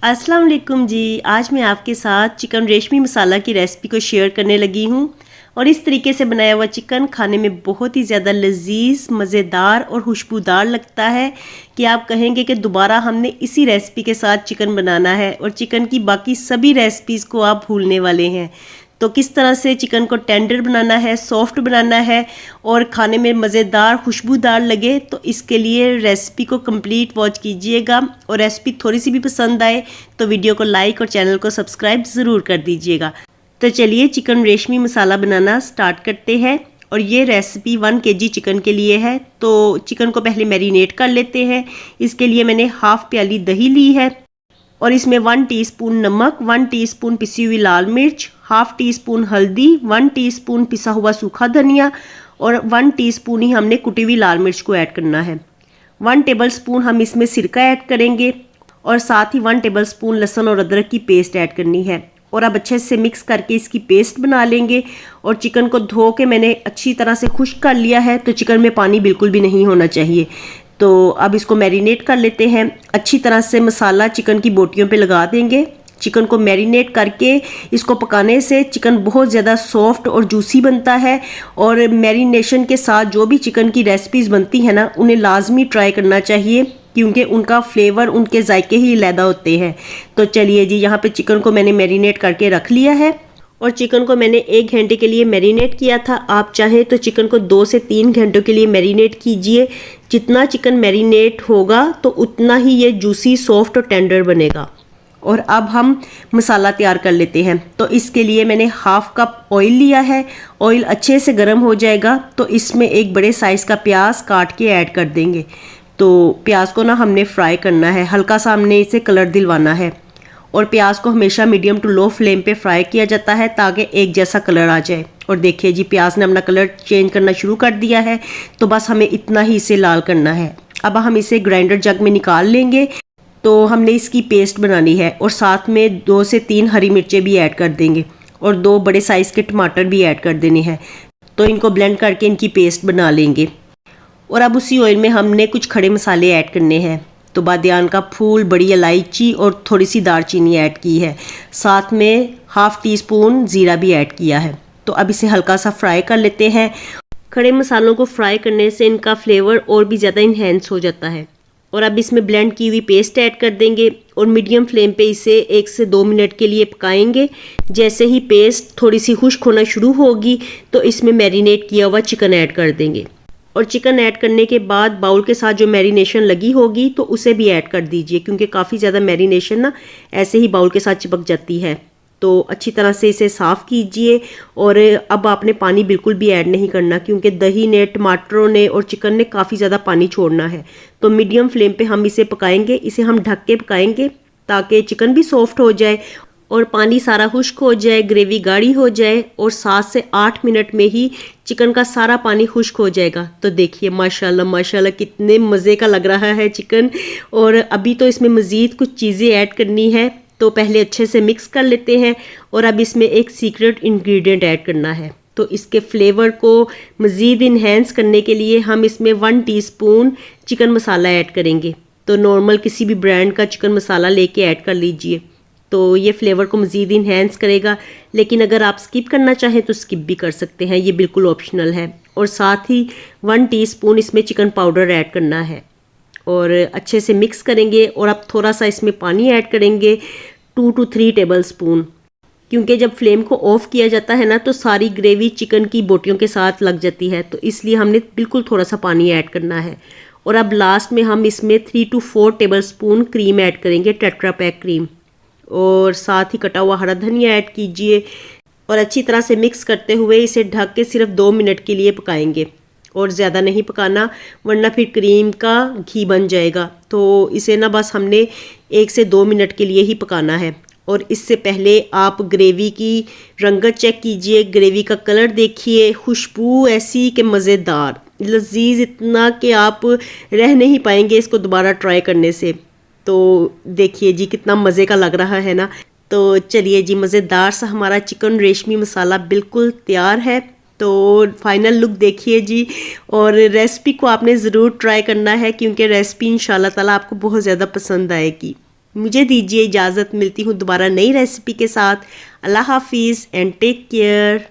अस्सलाम वालेकुम जी। आज मैं आपके साथ चिकन रेशमी मसाला की रेसिपी को शेयर करने लगी हूँ और इस तरीके से बनाया हुआ चिकन खाने में बहुत ही ज़्यादा लजीज, मज़ेदार और खुशबूदार लगता है कि आप कहेंगे कि दोबारा हमने इसी रेसिपी के साथ चिकन बनाना है और चिकन की बाकी सभी रेसिपीज़ को आप भूलने वाले हैं। तो किस तरह से चिकन को टेंडर बनाना है, सॉफ्ट बनाना है और खाने में मज़ेदार खुशबूदार लगे, तो इसके लिए रेसिपी को कंप्लीट वॉच कीजिएगा। और रेसिपी थोड़ी सी भी पसंद आए तो वीडियो को लाइक और चैनल को सब्सक्राइब ज़रूर कर दीजिएगा। तो चलिए चिकन रेशमी मसाला बनाना स्टार्ट करते हैं। और ये रेसिपी 1 kg चिकन के लिए है। तो चिकन को पहले मैरिनेट कर लेते हैं। इसके लिए मैंने हाफ प्याली दही ली है और इसमें 1 टीस्पून नमक, 1 टीस्पून पिसी हुई लाल मिर्च, हाफ टी स्पून हल्दी, 1 टीस्पून पिसा हुआ सूखा धनिया और 1 टीस्पून ही हमने कुटी हुई लाल मिर्च को ऐड करना है। 1 टेबलस्पून हम इसमें सिरका ऐड करेंगे और साथ ही 1 टेबलस्पून लहसुन और अदरक की पेस्ट ऐड करनी है। और अब अच्छे से मिक्स करके इसकी पेस्ट बना लेंगे। और चिकन को धो के मैंने अच्छी तरह से खुश्क कर लिया है, तो चिकन में पानी बिल्कुल भी नहीं होना चाहिए। तो अब इसको मैरिनेट कर लेते हैं। अच्छी तरह से मसाला चिकन की बोटियों पे लगा देंगे। चिकन को मैरिनेट करके इसको पकाने से चिकन बहुत ज़्यादा सॉफ्ट और जूसी बनता है। और मैरिनेशन के साथ जो भी चिकन की रेसिपीज़ बनती हैं ना, उन्हें लाजमी ट्राई करना चाहिए क्योंकि उनका फ्लेवर, उनके जायके ही अलग होते हैं। तो चलिए जी, यहाँ पे चिकन को मैंने मैरिनेट करके रख लिया है और चिकन को मैंने 1 घंटे के लिए मैरिनेट किया था। आप चाहें तो चिकन को 2 से 3 घंटों के लिए मैरिनेट कीजिए। जितना चिकन मैरिनेट होगा तो उतना ही ये जूसी, सॉफ्ट और टेंडर बनेगा। और अब हम मसाला तैयार कर लेते हैं। तो इसके लिए मैंने हाफ कप ऑयल लिया है। ऑयल अच्छे से गर्म हो जाएगा तो इसमें एक बड़े साइज़ का प्याज काट के ऐड कर देंगे। तो प्याज को ना हमने फ्राई करना है, हल्का सा हमने इसे कलर दिलवाना है। और प्याज को हमेशा मीडियम टू लो फ्लेम पे फ्राई किया जाता है ताकि एक जैसा कलर आ जाए। और देखिए जी, प्याज ने अपना कलर चेंज करना शुरू कर दिया है। तो बस हमें इतना ही इसे लाल करना है। अब हम इसे ग्राइंडर जग में निकाल लेंगे। तो हमने इसकी पेस्ट बनानी है और साथ में 2 से 3 हरी मिर्चें भी ऐड कर देंगे और 2 बड़े साइज़ के टमाटर भी ऐड कर देने हैं। तो इनको ब्लेंड करके इनकी पेस्ट बना लेंगे। और अब उसी ऑयल में हमने कुछ खड़े मसाले ऐड करने हैं। तो बादियान का फूल, बड़ी इलायची और थोड़ी सी दालचीनी ऐड की है। साथ में हाफ टी स्पून ज़ीरा भी ऐड किया है। तो अब इसे हल्का सा फ्राई कर लेते हैं। खड़े मसालों को फ्राई करने से इनका फ्लेवर और भी ज़्यादा इन्हेंस हो जाता है। और अब इसमें ब्लेंड की हुई पेस्ट ऐड कर देंगे और मीडियम फ्लेम पे इसे 1 से 2 मिनट के लिए पकाएंगे। जैसे ही पेस्ट थोड़ी सी खुश्क होना शुरू होगी तो इसमें मैरिनेट किया हुआ चिकन ऐड कर देंगे। और चिकन ऐड करने के बाद बाउल के साथ जो मैरिनेशन लगी होगी तो उसे भी ऐड कर दीजिए, क्योंकि काफ़ी ज़्यादा मैरिनेशन ना ऐसे ही बाउल के साथ चिपक जाती है। तो अच्छी तरह से इसे साफ़ कीजिए। और अब आपने पानी बिल्कुल भी ऐड नहीं करना, क्योंकि दही ने, टमाटरों ने और चिकन ने काफ़ी ज़्यादा पानी छोड़ना है। तो मीडियम फ्लेम पे हम इसे पकाएंगे। इसे हम ढक के पकाएंगे ताकि चिकन भी सॉफ्ट हो जाए और पानी सारा खुश्क हो जाए, ग्रेवी गाढ़ी हो जाए और 7 से 8 मिनट में ही चिकन का सारा पानी खुश्क हो जाएगा। तो देखिए माशाल्लाह माशाल्लाह कितने मज़े का लग रहा है चिकन। और अभी तो इसमें मज़ीद कुछ चीज़ें ऐड करनी है, तो पहले अच्छे से मिक्स कर लेते हैं। और अब इसमें एक सीक्रेट इंग्रेडिएंट ऐड करना है। तो इसके फ्लेवर को मज़ीद इन्हेंस करने के लिए हम इसमें 1 टीस्पून चिकन मसाला ऐड करेंगे। तो नॉर्मल किसी भी ब्रांड का चिकन मसाला लेके ऐड कर लीजिए, तो ये फ्लेवर को मज़ीद इन्हेंस करेगा। लेकिन अगर आप स्किप करना चाहें तो स्किप भी कर सकते हैं, ये बिल्कुल ऑप्शनल है। और साथ ही 1 टीस्पून इसमें चिकन पाउडर ऐड करना है और अच्छे से मिक्स करेंगे। और अब थोड़ा सा इसमें पानी ऐड करेंगे, 2 to 3 टेबल स्पून, क्योंकि जब फ्लेम को ऑफ किया जाता है ना तो सारी ग्रेवी चिकन की बोटियों के साथ लग जाती है। तो इसलिए हमने बिल्कुल थोड़ा सा पानी ऐड करना है। और अब लास्ट में हम इसमें 3 to 4 table spoon cream add करेंगे, टेट्रा पैक क्रीम। और साथ ही कटा हुआ हरा धनिया ऐड कीजिए और अच्छी तरह से मिक्स करते हुए इसे ढक के सिर्फ 2 मिनट के लिए पकाएंगे। और ज़्यादा नहीं पकाना, वरना फिर क्रीम का घी बन जाएगा। तो इसे ना बस हमने 1 से 2 मिनट के लिए ही पकाना है। और इससे पहले आप ग्रेवी की रंगत चेक कीजिए, ग्रेवी का कलर देखिए, खुशबू ऐसी कि मज़ेदार, लजीज इतना कि आप रह नहीं पाएंगे इसको दोबारा ट्राई करने से। तो देखिए जी कितना मज़े का लग रहा है ना। तो चलिए जी, मज़ेदार सा हमारा चिकन रेशमी मसाला बिल्कुल तैयार है। तो फाइनल लुक देखिए जी। और रेसिपी को आपने ज़रूर ट्राई करना है, क्योंकि रेसिपी इंशाल्लाह ताला आपको बहुत ज़्यादा पसंद आएगी। मुझे दीजिए इजाज़त, मिलती हूँ दोबारा नई रेसिपी के साथ। अल्लाह हाफिज़ एंड टेक केयर।